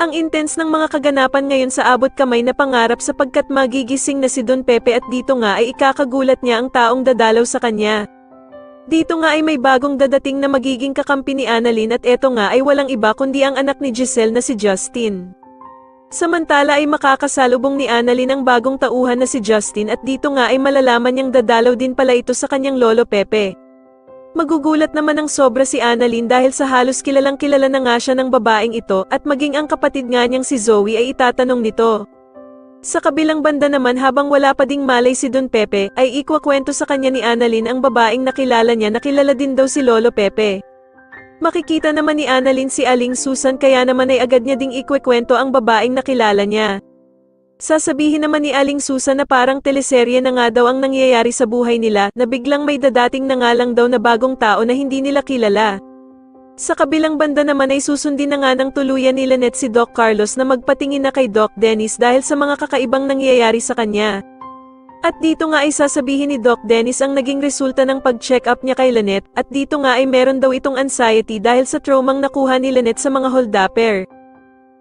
Ang intense ng mga kaganapan ngayon sa abot kamay na pangarap sapagkat magigising na si Don Pepe at dito nga ay ikakagulat niya ang taong dadalaw sa kanya. Dito nga ay may bagong dadating na magiging kakampi ni Annalyn at eto nga ay walang iba kundi ang anak ni Giselle na si Justin. Samantala ay makakasalubong ni Annalyn ang bagong tauhan na si Justin at dito nga ay malalaman niyang dadalaw din pala ito sa kanyang lolo Pepe. Magugulat naman ng sobra si Annalyn dahil sa halos kilalang kilala na nga siya ng babaeng ito at maging ang kapatid nga niyang si Zoe ay itatanong nito. Sa kabilang banda naman habang wala pa ding malay si Don Pepe ay ikwakwento sa kanya ni Annalyn ang babaeng nakilala niya na kilala din daw si Lolo Pepe. Makikita naman ni Annalyn si Aling Susan kaya naman ay agad niya ding ikwekwento ang babaeng nakilala niya. Sasabihin naman ni Aling Susan na parang teleserye na nga daw ang nangyayari sa buhay nila na biglang may dadating na nga lang daw na bagong tao na hindi nila kilala. Sa kabilang banda naman ay susundin na nga ng tuluyan ni Lynette si Doc Carlos na magpatingin na kay Doc Dennis dahil sa mga kakaibang nangyayari sa kanya. At dito nga ay sasabihin ni Doc Dennis ang naging resulta ng pag-check up niya kay Lynette at dito nga ay meron daw itong anxiety dahil sa traumang nakuha ni Lynette sa mga holdupper.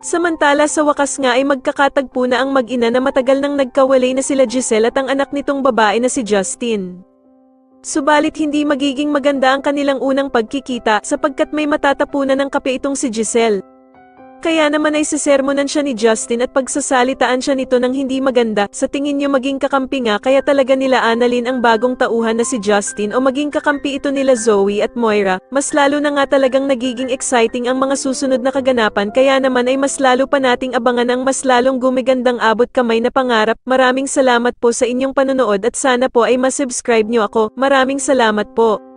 Samantala sa wakas nga ay magkakatagpo na ang mag-ina na matagal nang nagkawalay na sila Giselle at ang anak nitong babae na si Justin. Subalit hindi magiging maganda ang kanilang unang pagkikita sapagkat may matatapunan ng kape itong si Giselle. Kaya naman ay sisermonan siya ni Justin at pagsasalitaan siya nito ng hindi maganda. Sa tingin niyo maging kakampi nga kaya talaga nila Annalyn ang bagong tauhan na si Justin o maging kakampi ito nila Zoe at Moira. Mas lalo na nga talagang nagiging exciting ang mga susunod na kaganapan kaya naman ay mas lalo pa nating abangan ang mas lalong gumigandang abot kamay na pangarap. Maraming salamat po sa inyong panonood at sana po ay masubscribe niyo ako. Maraming salamat po.